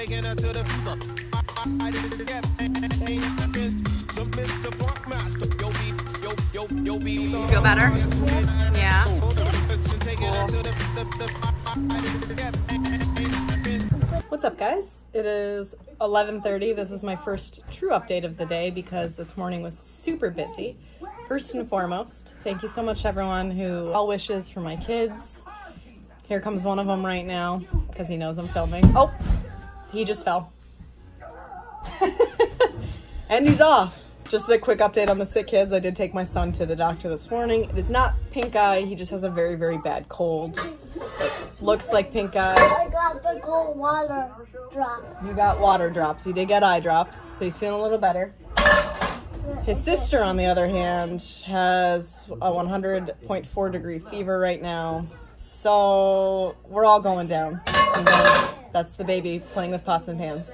taking her to the You feel better? Yeah. What's up, guys? It is 11:30. This is my first true update of the day because this morning was super busy. First and foremost, thank you so much everyone who all wishes for my kids. Here comes one of them right now because he knows I'm filming. Oh, he just fell. And he's off. Just a quick update on the sick kids. I did take my son to the doctor this morning. It is not pink eye. He just has a very, very bad cold. It looks like pink eye. I got the cold water drops. You got water drops. You did get eye drops, so he's feeling a little better. His sister, on the other hand, has a 100.4 degree fever right now. So we're all going down. And that's the baby playing with pots and pans.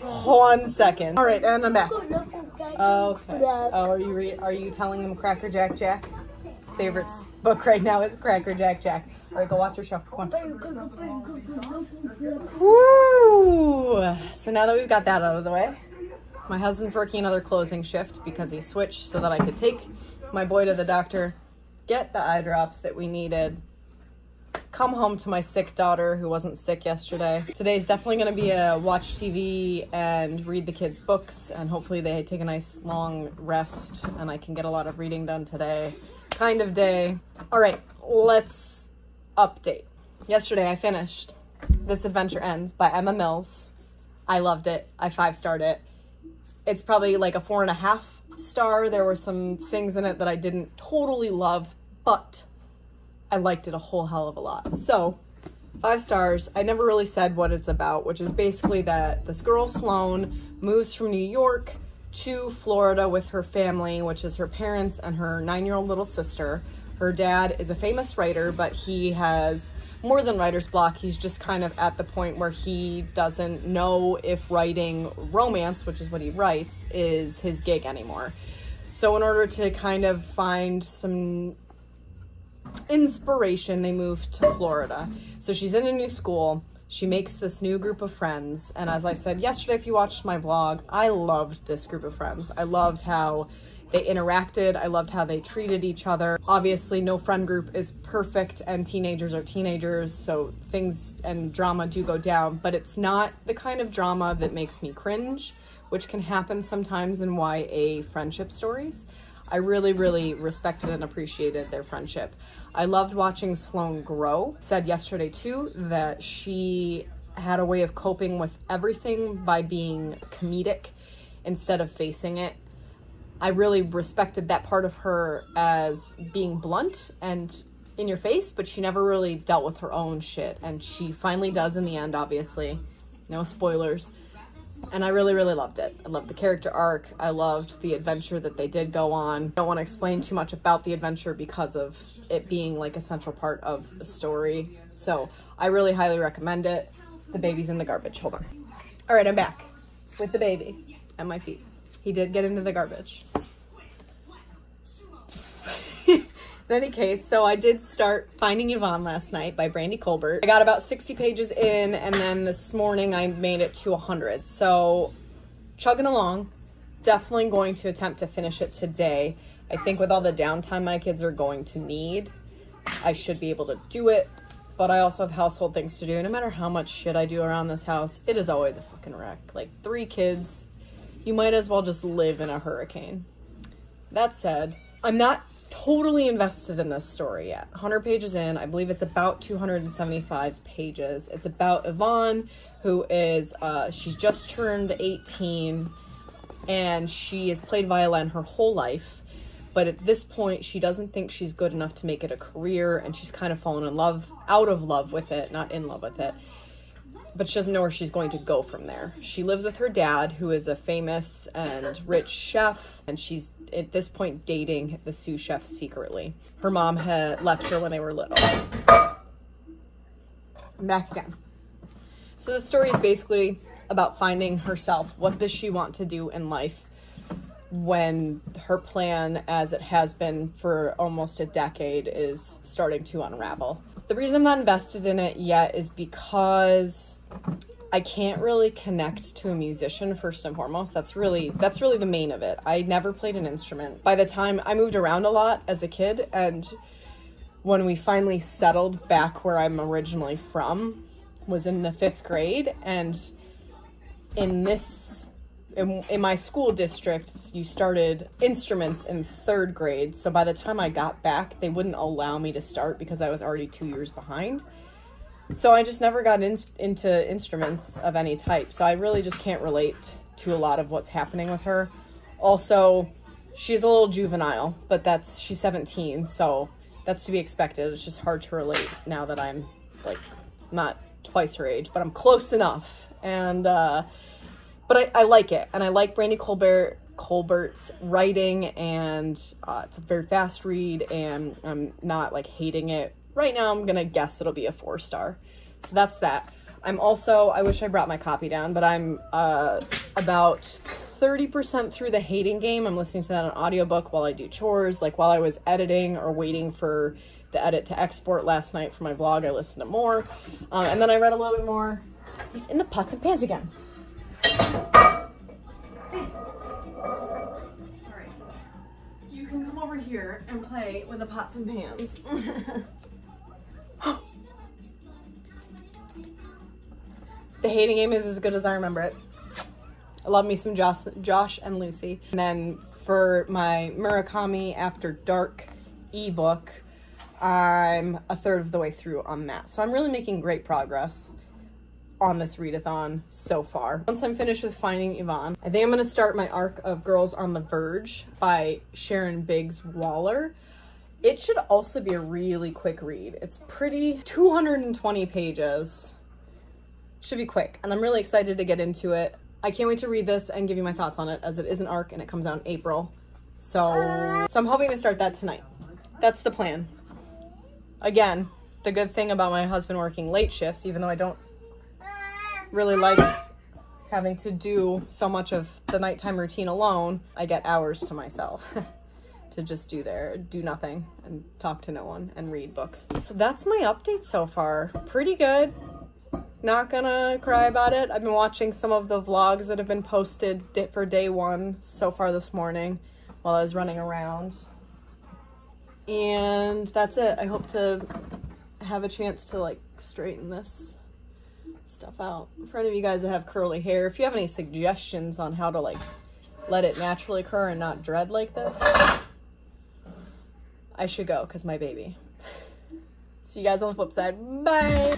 1 second. All right, and I'm back. Okay. Oh, are you telling them Cracker Jack Jack? His favorite book right now is Cracker Jack Jack. All right, go watch your show. Come on. Woo! So now that we've got that out of the way, my husband's working another closing shift because he switched so that I could take my boy to the doctor, get the eye drops that we needed, come home to my sick daughter who wasn't sick yesterday. Today's definitely going to be a watch TV and read the kids' books, and hopefully they take a nice long rest and I can get a lot of reading done today kind of day. All right, let's update. Yesterday I finished This Adventure Ends by Emma Mills. I loved it. I 5-starred it. It's probably like a 4.5 star. There were some things in it that I didn't totally love, but I liked it a whole hell of a lot. So 5 stars. I never really said what it's about, which is basically that this girl Sloane moves from New York to Florida with her family, which is her parents and her 9-year-old little sister. Her dad is a famous writer, but he has more than writer's block. He's just kind of at the point where he doesn't know if writing romance, which is what he writes, is his gig anymore. So in order to kind of find some inspiration, they moved to Florida. So she's in a new school. She makes this new group of friends. And as I said yesterday, if you watched my vlog, I loved this group of friends. I loved how they interacted. I loved how they treated each other. Obviously, no friend group is perfect and teenagers are teenagers, so things and drama do go down, but it's not the kind of drama that makes me cringe, which can happen sometimes in YA friendship stories. I really, really respected and appreciated their friendship. I loved watching Sloane grow. Said yesterday too that she had a way of coping with everything by being comedic instead of facing it. I really respected that part of her as being blunt and in your face, but she never really dealt with her own shit. And she finally does in the end, obviously. No spoilers. And I really, really loved it. I loved the character arc. I loved the adventure that they did go on. I don't want to explain too much about the adventure because of it being like a central part of the story. So I really highly recommend it. The baby's in the garbage. Hold on. All right, I'm back with the baby at my feet. He did get into the garbage. In any case, so I did start Finding Yvonne last night by Brandy Colbert. I got about 60 pages in, and then this morning I made it to 100. So chugging along, definitely going to attempt to finish it today. I think with all the downtime my kids are going to need, I should be able to do it. But I also have household things to do. No matter how much shit I do around this house, it is always a fucking wreck. Like 3 kids, you might as well just live in a hurricane. That said, I'm not totally invested in this story yet. 100 pages in. I believe it's about 275 pages. It's about Yvonne, who is, she's just turned 18, and she has played violin her whole life. But at this point, she doesn't think she's good enough to make it a career, and she's kind of fallen in love, out of love with it, not in love with it. But she doesn't know where she's going to go from there. She lives with her dad, who is a famous and rich chef, and she's at this point dating the sous chef secretly. Her mom had left her when they were little. I'm back again. So the story is basically about finding herself. What does she want to do in life when her plan, as it has been for almost a decade, is starting to unravel? The reason I'm not invested in it yet is because I can't really connect to a musician first and foremost. That's really the main of it. I never played an instrument. By the time I moved around a lot as a kid, and when we finally settled back where I'm originally from was in the 5th grade, and in my school district, you started instruments in 3rd grade. So by the time I got back, they wouldn't allow me to start because I was already 2 years behind. So I just never got into instruments of any type. So I really just can't relate to a lot of what's happening with her. Also, she's a little juvenile, but she's 17, so that's to be expected. It's just hard to relate now that I'm like not twice her age, but I'm close enough. And but I like it, and I like Brandy Colbert's writing, and it's a very fast read, and I'm not like hating it. Right now, I'm gonna guess it'll be a 4-star. So that's that. I'm also, I wish I brought my copy down, but I'm about 30% through The Hating Game. I'm listening to that on audiobook while I do chores, like while I was editing or waiting for the edit to export last night for my vlog. I listened to more. And then I read a little bit more. He's in the pots and pans again. Hey. All right. You can come over here and play with the pots and pans. The Hating Game is as good as I remember it. I love me some Josh and Lucy. And then for my Murakami After Dark ebook, I'm a 1/3 of the way through on that. So I'm really making great progress on this readathon so far. Once I'm finished with Finding Yvonne, I think I'm gonna start my arc of Girls on the Verge by Sharon Biggs Waller. It should also be a really quick read. It's pretty, 220 pages. Should be quick, and I'm really excited to get into it. I can't wait to read this and give you my thoughts on it, as it is an arc and it comes out in April. So I'm hoping to start that tonight. That's the plan. Again, the good thing about my husband working late shifts, even though I don't really like having to do so much of the nighttime routine alone, I get hours to myself to just do nothing and talk to no one and read books. So that's my update so far. Pretty good. Not gonna cry about it. I've been watching some of the vlogs that have been posted for day 1 so far this morning while I was running around. And that's it. I hope to have a chance to like straighten this stuff out. For any of you guys that have curly hair, if you have any suggestions on how to like let it naturally curl and not dread like this, I should go because my baby. See you guys on the flip side. Bye.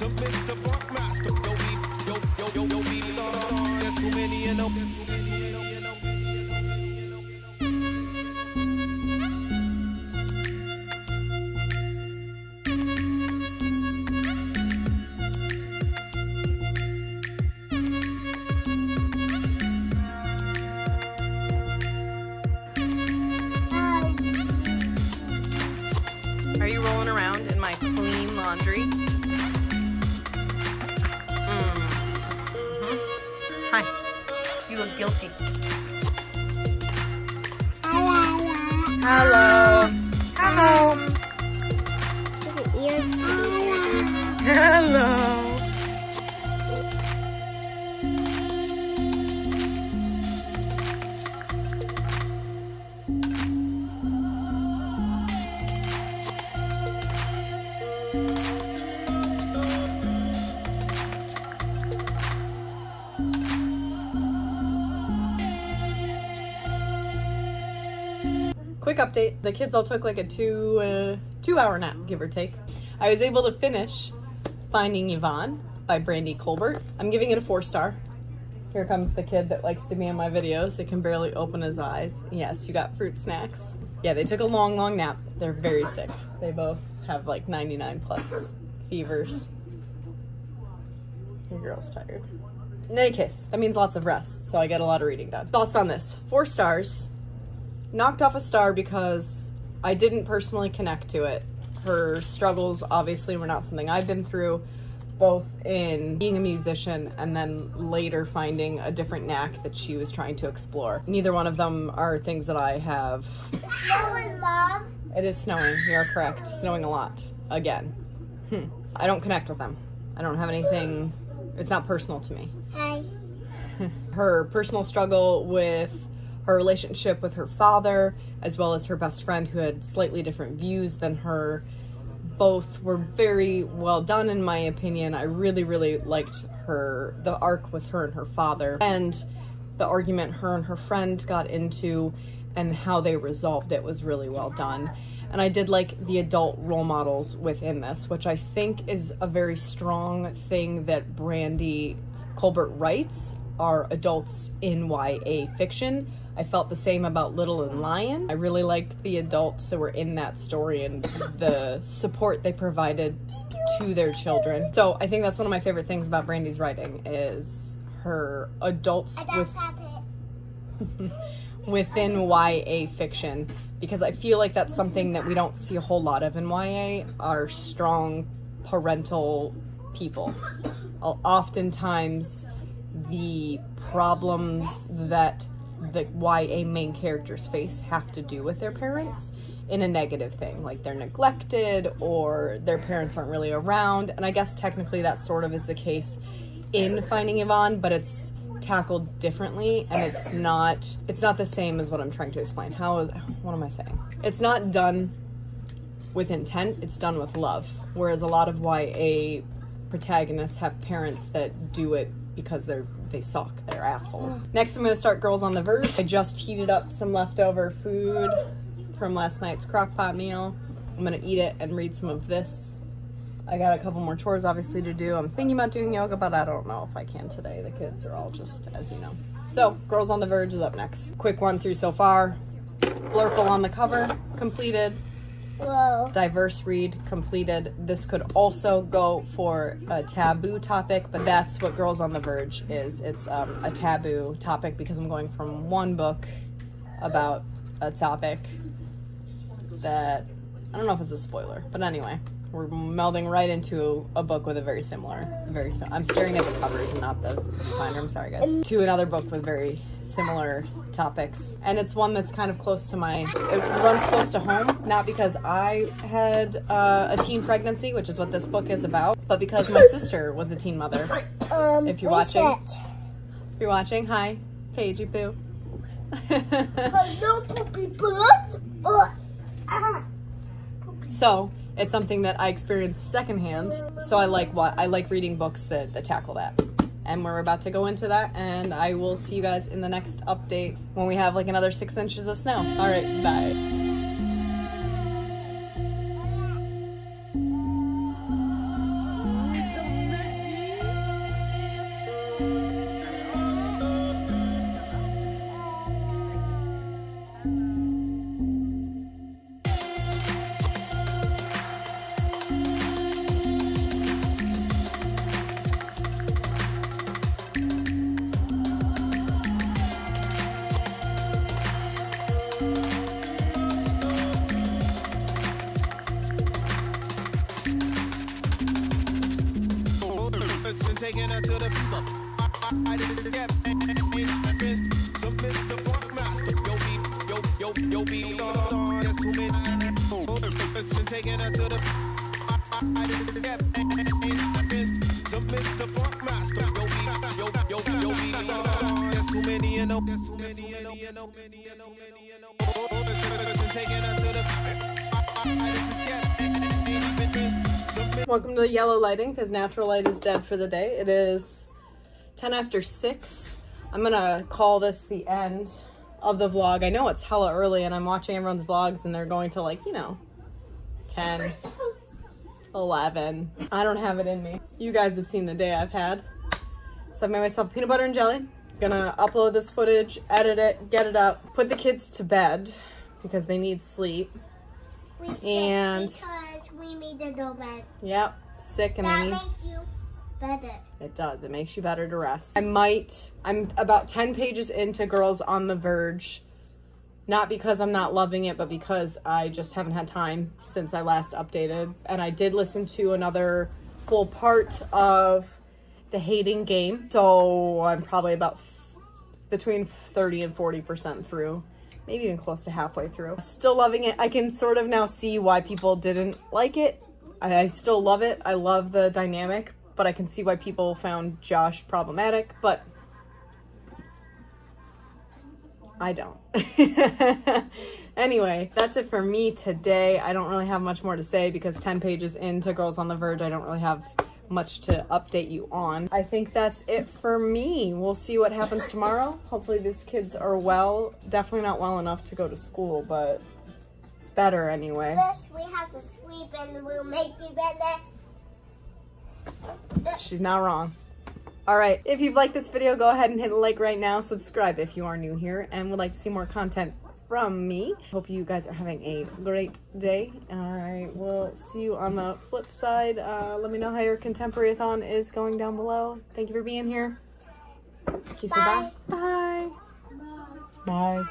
Are you rolling around in my clean laundry? Hi. You look guilty. Hello. Hello. Hello. Quick update, the kids all took like a two-hour nap, give or take. I was able to finish Finding Yvonne by Brandy Colbert. I'm giving it a 4-star. Here comes the kid that likes to be in my videos. They can barely open his eyes. Yes, you got fruit snacks. Yeah, they took a long, long nap. They're very sick. They both have like 99+ fevers. Your girl's tired. In any case, that means lots of rest, so I get a lot of reading done. Thoughts on this? 4 stars. Knocked off a star because I didn't personally connect to it. Her struggles obviously were not something I've been through, both in being a musician and then later finding a different knack that she was trying to explore. Neither one of them are things that I have. It's snowing, Mom. It is snowing, you are correct. Snowing a lot, again. I don't connect with them. I don't have anything, it's not personal to me. Hi. Her personal struggle with her relationship with her father, as well as her best friend who had slightly different views than her. Both were very well done in my opinion. I really, really liked the arc with her and her father, and the argument her and her friend got into and how they resolved it was really well done. And I did like the adult role models within this, which I think is a very strong thing that Brandy Colbert writes, are adults in YA fiction. I felt the same about Little and Lion. I really liked the adults that were in that story and the support they provided to their children. So I think that's one of my favorite things about Brandy's writing is her adults within YA fiction, because I feel like that's something that we don't see a whole lot of in YA, are strong parental people. Oftentimes the problems that the YA main characters face have to do with their parents in a negative thing, like they're neglected or their parents aren't really around. And I guess technically that sort of is the case in Finding Yvonne, but it's tackled differently, and it's not the same as what I'm trying to explain. What am I saying? It's not done with intent, it's done with love. Whereas a lot of YA protagonists have parents that do it because they suck, they're assholes. Next, I'm gonna start Girls on the Verge. I just heated up some leftover food from last night's crock-pot meal. I'm gonna eat it and read some of this. I got a couple more chores obviously to do. I'm thinking about doing yoga, but I don't know if I can today. The kids are all just, as you know. So, Girls on the Verge is up next. Quick run through so far. Blurple on the cover, completed. Whoa. Diverse read, completed. This could also go for a taboo topic, but that's what Girls on the Verge is. It's a taboo topic because I'm going from one book about a topic that, I don't know if it's a spoiler, but anyway. We're melding right into a book with a very similar, I'm staring at the covers and not the binder, I'm sorry guys. To another book with very similar topics. And it's one that's kind of close to it runs close to home, not because I had a teen pregnancy, which is what this book is about, but because my sister was a teen mother. If you're watching, hi, Paige, you poo. Hello, puppy butt. So, it's something that I experienced secondhand, so I like reading books that tackle that. And we're about to go into that, and I will see you guys in the next update when we have like another 6 inches of snow. All right, bye. Taking her to the I did this gap. So Mr. Funkmaster, yo be that's who made. Taking her to the I did this gap. So Mr. Funkmaster, yo be that's who many you know. That's who many you know. Taking her to the I did this gap. Welcome to the yellow lighting, because natural light is dead for the day. It is 10 after 6. I'm gonna call this the end of the vlog. I know it's hella early and I'm watching everyone's vlogs and they're going to, like, you know, 10, 11. I don't have it in me. You guys have seen the day I've had. So I've made myself peanut butter and jelly. Gonna upload this footage, edit it, get it up, put the kids to bed because they need sleep. And because we made the dough bed. Yep, sick and That I need. makes you better. It does. It makes you better to rest. I'm about 10 pages into Girls on the Verge. Not because I'm not loving it, but because I just haven't had time since I last updated. And I did listen to another full part of The Hating Game. So I'm probably about between 30 and 40% through. Maybe even close to halfway through. Still loving it. I can sort of now see why people didn't like it. I still love it. I love the dynamic, but I can see why people found Josh problematic, but I don't. Anyway, that's it for me today. I don't really have much more to say because 10 pages into Girls on the Verge, I don't really have much to update you on. I think that's it for me. We'll see what happens tomorrow. Hopefully these kids are well. Definitely not well enough to go to school, but better anyway. First we have to sweep and we'll make you better. She's not wrong. All right, if you've liked this video, go ahead and hit a like right now. Subscribe if you are new here and would like to see more content from me. Hope you guys are having a great day. I will see you on the flip side. Let me know how your Contemporary-A-Thon is going down below. Thank you for being here. Can you say bye? Bye. Bye. Bye.